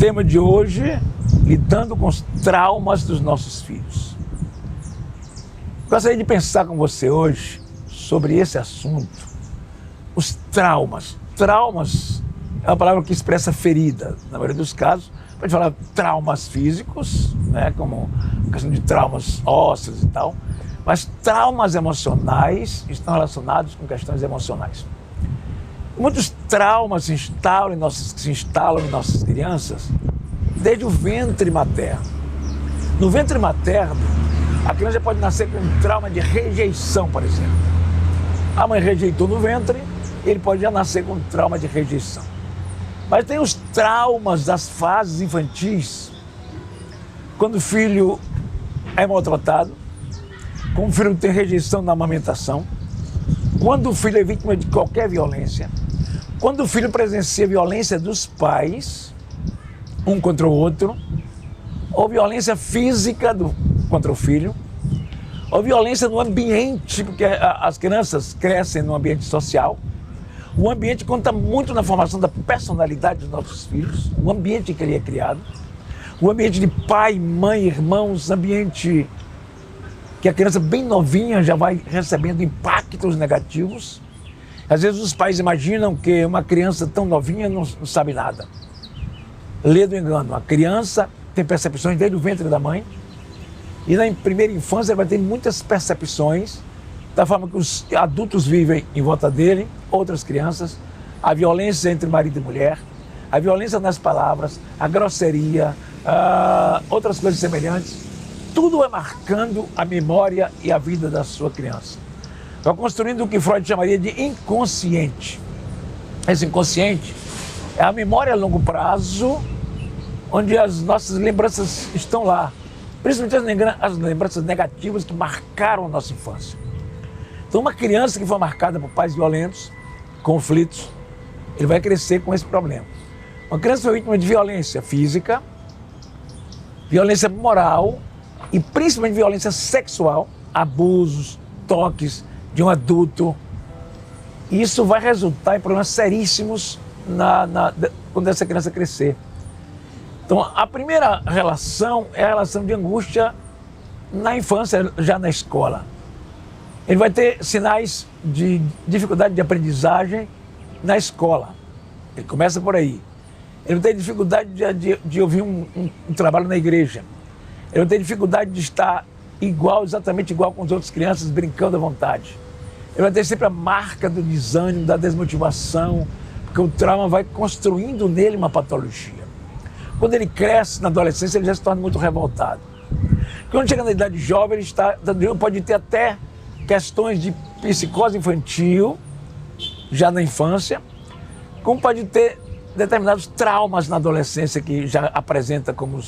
tema de hoje, lidando com os traumas dos nossos filhos. Gostaria de pensar com você hoje sobre esse assunto, os traumas. Traumas é uma palavra que expressa ferida, na maioria dos casos. Pode falar traumas físicos, né, como a questão de traumas ósseos e tal, mas traumas emocionais estão relacionados com questões emocionais. Muitos traumas se instalam em nossas crianças desde o ventre materno. No ventre materno, a criança pode nascer com um trauma de rejeição, por exemplo. A mãe rejeitou no ventre, ele pode já nascer com um trauma de rejeição. Mas tem os traumas das fases infantis, quando o filho é maltratado, quando o filho tem rejeição na amamentação, quando o filho é vítima de qualquer violência, quando o filho presencia violência dos pais, um contra o outro, ou violência física contra o filho, ou violência no ambiente, porque as crianças crescem no ambiente social. O ambiente conta muito na formação da personalidade dos nossos filhos, o ambiente que ele é criado, o ambiente de pai, mãe, irmãos, ambiente que a criança bem novinha já vai recebendo impactos negativos. Às vezes os pais imaginam que uma criança tão novinha não sabe nada. Lê do engano, a criança tem percepções desde o ventre da mãe e na primeira infância ele vai ter muitas percepções da forma que os adultos vivem em volta dele, outras crianças, a violência entre marido e mulher, a violência nas palavras, a grosseria, outras coisas semelhantes. Tudo é marcando a memória e a vida da sua criança. Vai construindo o que Freud chamaria de inconsciente. Esse inconsciente é a memória a longo prazo, onde as nossas lembranças estão lá, principalmente as lembranças negativas que marcaram a nossa infância. Então, uma criança que foi marcada por pais violentos, conflitos, ele vai crescer com esse problema. Uma criança foi vítima de violência física, violência moral e principalmente violência sexual, abusos, toques de um adulto. Isso vai resultar em problemas seríssimos quando essa criança crescer. Então, a primeira relação é a relação de angústia na infância, já na escola. Ele vai ter sinais de dificuldade de aprendizagem na escola. Ele começa por aí. Ele vai ter dificuldade de ouvir um trabalho na igreja. Ele vai ter dificuldade de estar exatamente igual com as outras crianças, brincando à vontade. Ele vai ter sempre a marca do desânimo, da desmotivação, porque o trauma vai construindo nele uma patologia. Quando ele cresce na adolescência, ele já se torna muito revoltado. Quando chega na idade jovem, ele pode ter até questões de psicose infantil, já na infância, como pode ter determinados traumas na adolescência que já apresenta como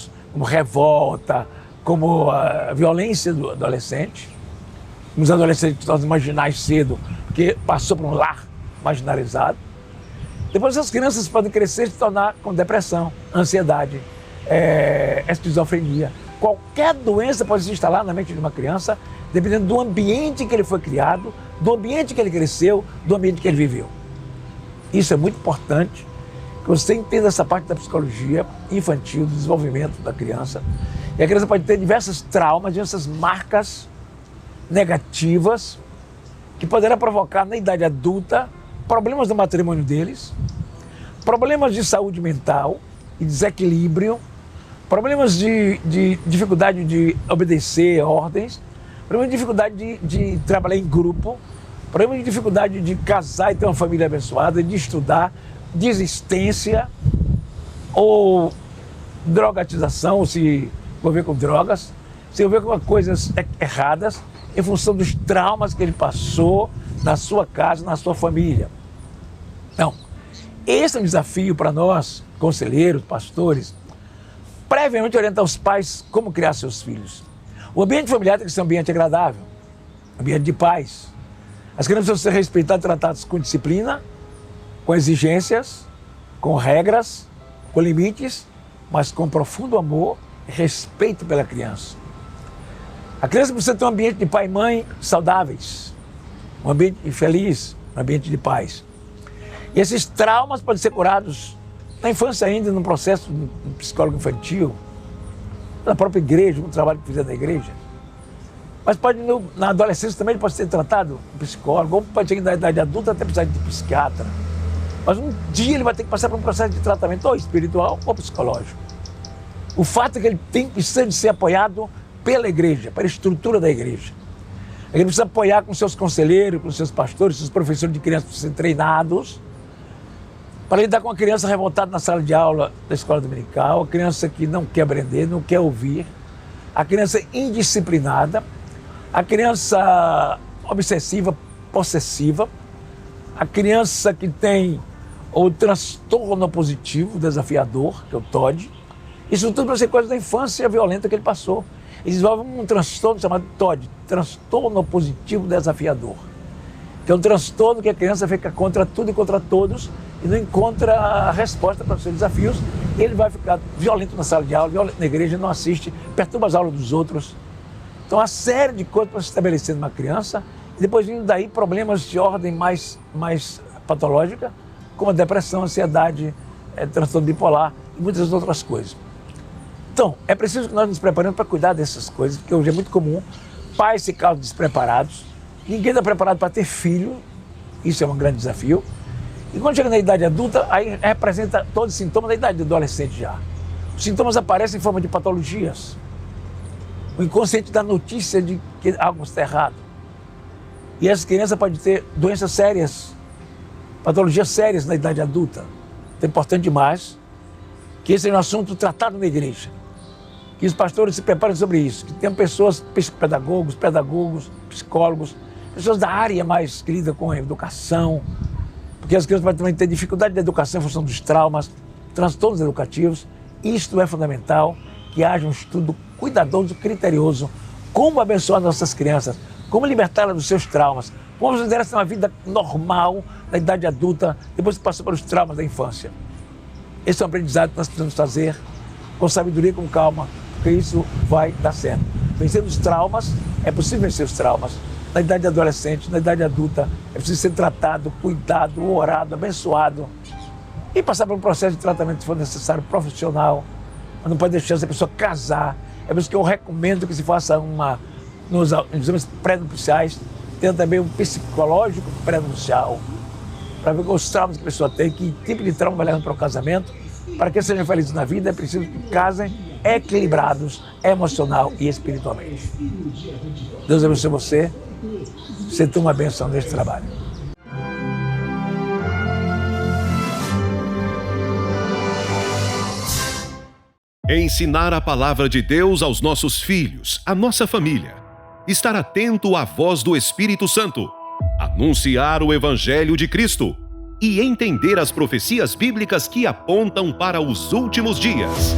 revolta, como a violência do adolescente. Os adolescentes nós marginais cedo, porque passou por um lar marginalizado. Depois essas crianças podem crescer e se tornar com depressão, ansiedade, esquizofrenia. Qualquer doença pode se instalar na mente de uma criança, dependendo do ambiente em que ele foi criado, do ambiente que ele cresceu, do ambiente que ele viveu. Isso é muito importante, que você entenda essa parte da psicologia infantil, do desenvolvimento da criança. E a criança pode ter diversos traumas, diversas marcas negativas, que poderá provocar na idade adulta problemas no matrimônio deles, problemas de saúde mental e desequilíbrio, problemas de dificuldade de obedecer ordens, problema de dificuldade de trabalhar em grupo, problema de dificuldade de casar e ter uma família abençoada, de estudar, desistência ou drogatização, ou se envolver com drogas, se envolver com coisas erradas em função dos traumas que ele passou na sua casa, na sua família. Então, esse é um desafio para nós, conselheiros, pastores, previamente orientar os pais como criar seus filhos. O ambiente familiar tem que ser um ambiente agradável, ambiente de paz. As crianças precisam ser respeitadas e tratadas com disciplina, com exigências, com regras, com limites, mas com profundo amor e respeito pela criança. A criança precisa ter um ambiente de pai e mãe saudáveis, um ambiente feliz, um ambiente de paz. E esses traumas podem ser curados na infância ainda, no processo do psicólogo infantil, na própria igreja, no trabalho que fizer na igreja. Mas pode, na adolescência também ele pode ser tratado com psicólogo, ou pode chegar na idade adulta até precisar de psiquiatra. Mas um dia ele vai ter que passar por um processo de tratamento ou espiritual ou psicológico. O fato é que ele precisa de ser apoiado pela igreja, pela estrutura da igreja. Ele precisa apoiar com seus conselheiros, com seus pastores, seus professores de crianças precisam ser treinados para lidar com a criança revoltada na sala de aula da escola dominical, a criança que não quer aprender, não quer ouvir, a criança indisciplinada, a criança obsessiva, possessiva, a criança que tem o transtorno positivo, desafiador, que é o TOD. Isso tudo vai ser coisa da infância violenta que ele passou. Ele desenvolve um transtorno chamado TOD, transtorno positivo desafiador, que é um transtorno que a criança fica contra tudo e contra todos e não encontra a resposta para os seus desafios. Ele vai ficar violento na sala de aula, violento na igreja, não assiste, perturba as aulas dos outros. Então, uma série de coisas para se estabelecer numa criança, e depois vindo daí problemas de ordem mais patológica, como a depressão, ansiedade, transtorno bipolar e muitas outras coisas. Então, é preciso que nós nos preparemos para cuidar dessas coisas, porque hoje é muito comum pais se casam despreparados, ninguém está preparado para ter filho, isso é um grande desafio, e quando chega na idade adulta, aí representa todos os sintomas da idade do adolescente já. Os sintomas aparecem em forma de patologias. O inconsciente dá notícia de que algo está errado. E essa criança pode ter doenças sérias, patologias sérias na idade adulta. Então é importante demais que esse é um assunto tratado na igreja. Que os pastores se preparem sobre isso, que tenham pessoas, psicopedagogos, pedagogos, psicólogos, pessoas da área mais que lidam com a educação, porque as crianças podem também ter dificuldade de educação em função dos traumas, transtornos educativos. Isto é fundamental, que haja um estudo cuidadoso, criterioso, como abençoar nossas crianças, como libertá-las dos seus traumas, como fazer essa uma vida normal na idade adulta, depois que passou pelos traumas da infância. Esse é um aprendizado que nós precisamos fazer com sabedoria, com calma, porque isso vai dar certo. Vencer os traumas, é possível vencer os traumas. Na idade adolescente, na idade adulta, é preciso ser tratado, cuidado, orado, abençoado e passar por um processo de tratamento, se for necessário, profissional. Mas não pode deixar essa pessoa casar. É por isso que eu recomendo que se faça nos exames pré-nupciais, tenha também um psicológico pré-nupcial, para ver os traumas que a pessoa tem, que tipo de trauma vai levar para o casamento. Para que sejam felizes na vida, é preciso que casem equilibrados emocional e espiritualmente. Deus abençoe você. Você tem uma bênção neste trabalho. Ensinar a palavra de Deus aos nossos filhos, à nossa família. Estar atento à voz do Espírito Santo. Anunciar o Evangelho de Cristo. E entender as profecias bíblicas que apontam para os últimos dias.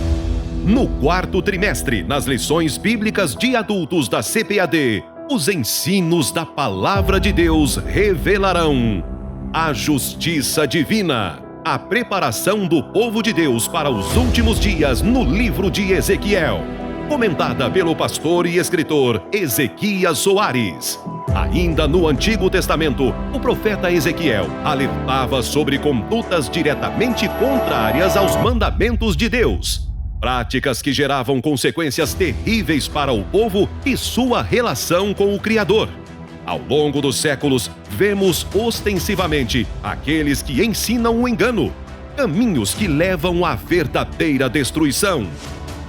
No quarto trimestre, nas lições bíblicas de adultos da CPAD, os ensinos da Palavra de Deus revelarão a justiça divina, a preparação do povo de Deus para os últimos dias no livro de Ezequiel, comentada pelo pastor e escritor Ezequias Soares. Ainda no Antigo Testamento, o profeta Ezequiel alertava sobre condutas diretamente contrárias aos mandamentos de Deus, práticas que geravam consequências terríveis para o povo e sua relação com o Criador. Ao longo dos séculos, vemos ostensivamente aqueles que ensinam o engano, caminhos que levam à verdadeira destruição.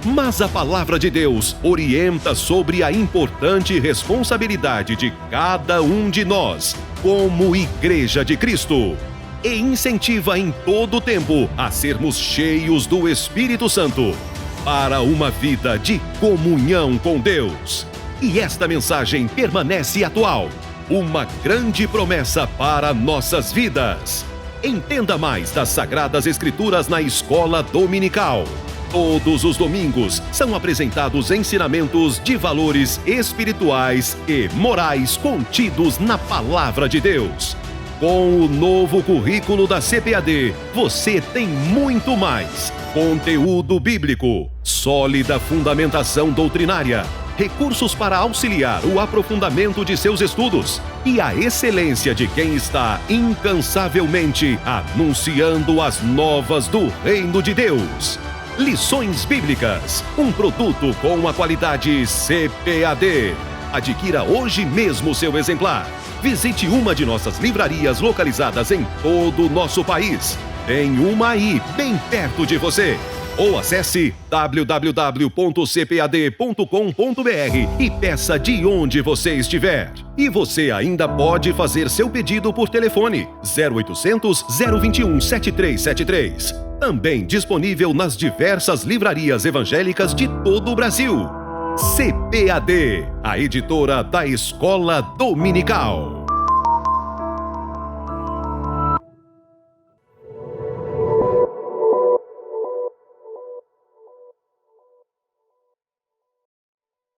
Mas a palavra de Deus orienta sobre a importante responsabilidade de cada um de nós, como Igreja de Cristo, e incentiva em todo o tempo a sermos cheios do Espírito Santo, para uma vida de comunhão com Deus. E esta mensagem permanece atual, uma grande promessa para nossas vidas. Entenda mais das Sagradas Escrituras na Escola Dominical. Todos os domingos são apresentados ensinamentos de valores espirituais e morais contidos na Palavra de Deus. Com o novo currículo da CPAD, você tem muito mais: conteúdo bíblico, sólida fundamentação doutrinária, recursos para auxiliar o aprofundamento de seus estudos e a excelência de quem está incansavelmente anunciando as novas do Reino de Deus. Lições Bíblicas, um produto com a qualidade CPAD. Adquira hoje mesmo seu exemplar. Visite uma de nossas livrarias localizadas em todo o nosso país. Tem uma aí, bem perto de você. Ou acesse www.cpad.com.br e peça de onde você estiver. E você ainda pode fazer seu pedido por telefone 0800 021 7373. Também disponível nas diversas livrarias evangélicas de todo o Brasil. CPAD, a editora da Escola Dominical.